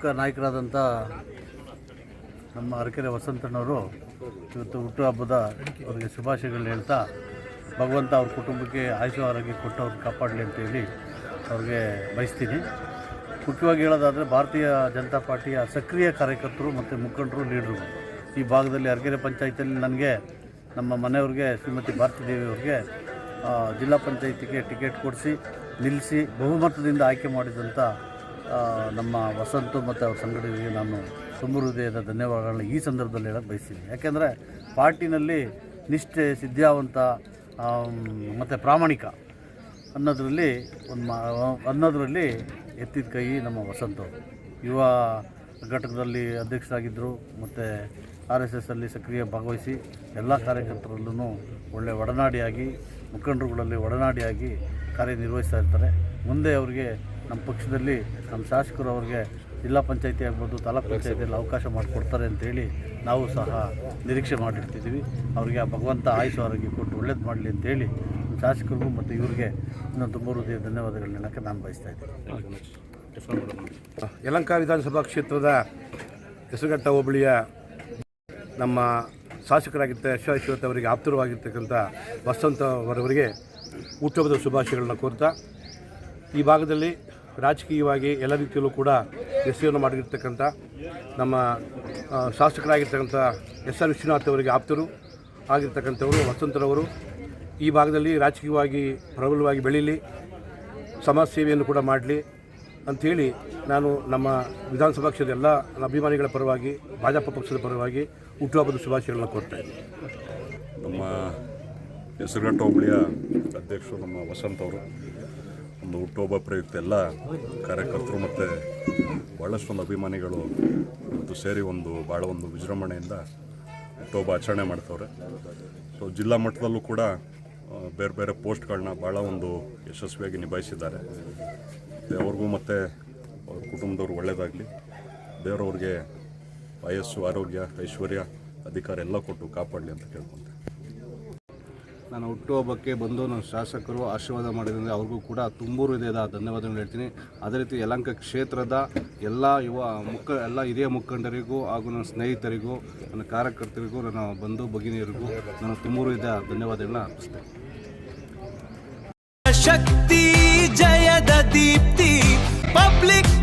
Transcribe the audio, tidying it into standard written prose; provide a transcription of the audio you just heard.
ಪ್ರಮುಖ ನಾಯಕರಾದಂಥ ನಮ್ಮ ಅರಕೆರೆ ವಸಂತಣ್ಣವರು ಇವತ್ತು ಹುಟ್ಟುಹಬ್ಬದ ಅವರಿಗೆ ಶುಭಾಶಯಗಳನ್ನ ಹೇಳ್ತಾ ಭಗವಂತ ಅವ್ರ ಕುಟುಂಬಕ್ಕೆ ಆಯುಷ್ಯ ಆರೋಗ್ಯ ಕೊಟ್ಟು ಅವ್ರಿಗೆ ಕಾಪಾಡಲಿ ಅಂತೇಳಿ ಅವ್ರಿಗೆ ಬಯಸ್ತೀನಿ. ಮುಖ್ಯವಾಗಿ ಹೇಳೋದಾದರೆ ಭಾರತೀಯ ಜನತಾ ಪಾರ್ಟಿಯ ಸಕ್ರಿಯ ಕಾರ್ಯಕರ್ತರು ಮತ್ತು ಮುಖಂಡರು ಲೀಡ್ರು ಈ ಭಾಗದಲ್ಲಿ ಅರಕೆರೆ ಪಂಚಾಯತಿಯಲ್ಲಿ ನನಗೆ ನಮ್ಮ ಮನೆಯವ್ರಿಗೆ ಶ್ರೀಮತಿ ಭಾರತಿ ದೇವಿಯವ್ರಿಗೆ ಜಿಲ್ಲಾ ಪಂಚಾಯತಿಗೆ ಟಿಕೆಟ್ ಕೊಡಿಸಿ ನಿಲ್ಲಿಸಿ ಬಹುಮತದಿಂದ ಆಯ್ಕೆ ಮಾಡಿದಂಥ ನಮ್ಮ ವಸಂತು ಮತ್ತು ಅವ್ರ ಸಂಘಟನೆಗೆ ನಾನು ತುಂಬ ಹೃದಯದ ಧನ್ಯವಾದಗಳನ್ನ ಈ ಸಂದರ್ಭದಲ್ಲಿ ಹೇಳಕ್ಕೆ ಬಯಸ್ತೀನಿ. ಯಾಕೆಂದರೆ ಪಾರ್ಟಿನಲ್ಲಿ ನಿಷ್ಠೆ, ಸಿದ್ಧಾವಂತ ಮತ್ತು ಪ್ರಾಮಾಣಿಕ ಅನ್ನೋದರಲ್ಲಿ ಎತ್ತಿದ ಕೈ ನಮ್ಮ ವಸಂತ. ಯುವ ಘಟಕದಲ್ಲಿ ಅಧ್ಯಕ್ಷರಾಗಿದ್ದರು ಮತ್ತು RSS ಅಲ್ಲಿ ಸಕ್ರಿಯ ಭಾಗವಹಿಸಿ ಎಲ್ಲ ಕಾರ್ಯಕರ್ತರಲ್ಲೂ ಒಳ್ಳೆಯ ಒಡನಾಡಿಯಾಗಿ, ಮುಖಂಡರುಗಳಲ್ಲಿ ಒಡನಾಡಿಯಾಗಿ ಕಾರ್ಯನಿರ್ವಹಿಸ್ತಾ ಇರ್ತಾರೆ. ಮುಂದೆ ಅವರಿಗೆ ನಮ್ಮ ಪಕ್ಷದಲ್ಲಿ ನಮ್ಮ ಶಾಸಕರು ಅವ್ರಿಗೆ ಜಿಲ್ಲಾ ಪಂಚಾಯತಿ ಆಗ್ಬೋದು, ತಾಲೂಕು ಪಂಚಾಯತಿಯಲ್ಲಿ ಅವಕಾಶ ಮಾಡಿಕೊಡ್ತಾರೆ ಅಂತೇಳಿ ನಾವು ಸಹ ನಿರೀಕ್ಷೆ ಮಾಡಿರ್ತಿದ್ದೀವಿ. ಅವರಿಗೆ ಆ ಭಗವಂತ ಆಯುಷ್ಯ ಆರೋಗ್ಯ ಕೊಟ್ಟು ಒಳ್ಳೇದು ಮಾಡಲಿ ಅಂತೇಳಿ ನಮ್ಮ ಶಾಸಕರಿಗೂ ಮತ್ತು ಇವ್ರಿಗೆ ಇನ್ನೊಂದು ತುಂಬ ಹೃದಯ ಧನ್ಯವಾದಗಳನ್ನ ಹೇಳೋಕ್ಕೆ ನಾನು ಬಯಸ್ತಾ ಇದ್ದೀನಿ. ಯಲಹಂಕ ವಿಧಾನಸಭಾ ಕ್ಷೇತ್ರದ ಹೆಸರುಘಟ್ಟ ಹೋಬಳಿಯ ನಮ್ಮ ಶಾಸಕರಾಗಿದ್ದ ಯಶವಂತ್ ಅವರಿಗೆ ಆಪ್ತರವಾಗಿರ್ತಕ್ಕಂಥ ವಸಂತ ಅವರವರಿಗೆ ಹುಟ್ಟುಹಬ್ಬದ ಶುಭಾಶಯಗಳನ್ನ ಕೋರ್ತಾ, ಈ ಭಾಗದಲ್ಲಿ ರಾಜಕೀಯವಾಗಿ ಎಲ್ಲ ರೀತಿಯಲ್ಲೂ ಕೂಡ ಹೆಸರನ್ನು ಮಾಡಿರ್ತಕ್ಕಂಥ ನಮ್ಮ ಶಾಸಕರಾಗಿರ್ತಕ್ಕಂಥ SR ವಿಶ್ವನಾಥ್ ಅವರಿಗೆ ಆಪ್ತರು ಆಗಿರ್ತಕ್ಕಂಥವರು ವಸಂತರವರು ಈ ಭಾಗದಲ್ಲಿ ರಾಜಕೀಯವಾಗಿ ಪ್ರಬಲವಾಗಿ ಬೆಳೀಲಿ, ಸಮಾಜ ಸೇವೆಯನ್ನು ಕೂಡ ಮಾಡಲಿ ಅಂಥೇಳಿ ನಾನು ನಮ್ಮ ವಿಧಾನಸಭಾ ಕ್ಷೇತ್ರದ ಎಲ್ಲ ಅಭಿಮಾನಿಗಳ ಪರವಾಗಿ, ಭಾಜಪ ಪಕ್ಷದ ಪರವಾಗಿ ಹುಟ್ಟುಹಬ್ಬದ ಶುಭಾಶಯಗಳನ್ನ ಕೋರ್ತಾ ಇದ್ದೀನಿ. ನಮ್ಮ ಹೆಸರುಘಟ್ಟ ಹೋಬಳಿಯ ಅಧ್ಯಕ್ಷರು ನಮ್ಮ ವಸಂತ್ ಅವರು ಒಂದು ಹುಟ್ಟುಹಬ್ಬ ಪ್ರಯುಕ್ತ ಎಲ್ಲ ಕಾರ್ಯಕರ್ತರು ಮತ್ತು ಭಾಳಷ್ಟೊಂದು ಅಭಿಮಾನಿಗಳು ಮತ್ತು ಸೇರಿ ಭಾಳ ಒಂದು ವಿಜೃಂಭಣೆಯಿಂದ ಹುಟ್ಟುಹಬ್ಬ ಆಚರಣೆ ಮಾಡ್ತವ್ರೆ. ಸೊ ಜಿಲ್ಲಾ ಮಟ್ಟದಲ್ಲೂ ಕೂಡ ಬೇರೆ ಬೇರೆ ಪೋಸ್ಟ್ಗಳನ್ನ ಭಾಳ ಒಂದು ಯಶಸ್ವಿಯಾಗಿ ನಿಭಾಯಿಸಿದ್ದಾರೆ. ಅವ್ರಿಗೂ ಮತ್ತು ಅವ್ರ ಕುಟುಂಬದವ್ರು ಒಳ್ಳೆಯದಾಗಲಿ, ದೇವರವ್ರಿಗೆ ವಯಸ್ಸು, ಆರೋಗ್ಯ, ಐಶ್ವರ್ಯ, ಅಧಿಕಾರ ಎಲ್ಲ ಕೊಟ್ಟು ಕಾಪಾಡಲಿ ಅಂತ ಕೇಳ್ಕೊಂಡೆ. ನಾನು ಹುಟ್ಟುಹಬ್ಬಕ್ಕೆ ಬಂದು ನನ್ನ ಶಾಸಕರು ಆಶೀರ್ವಾದ ಮಾಡಿದ್ರಿಂದ ಅವ್ರಿಗೂ ಕೂಡ ತುಂಬ ಹೃದಯದ ಧನ್ಯವಾದಗಳು ಹೇಳ್ತೀನಿ. ಅದೇ ರೀತಿ ಯಲಹಂಕ ಕ್ಷೇತ್ರದ ಎಲ್ಲ ಎಲ್ಲ ಹಿರಿಯ ಮುಖಂಡರಿಗೂ ಹಾಗೂ ನನ್ನ ಸ್ನೇಹಿತರಿಗೂ, ನನ್ನ ಕಾರ್ಯಕರ್ತರಿಗೂ, ನನ್ನ ಬಂಧು ಭಗಿನಿಯರಿಗೂ ನಾನು ತುಂಬ ಹೃದಯದ ಧನ್ಯವಾದಗಳನ್ನ ಅರ್ಪಿಸ್ತೇನೆ. ಶಕ್ತಿ ಜಯದ ದೀಪ್ತಿ ಪಬ್ಲಿಕ್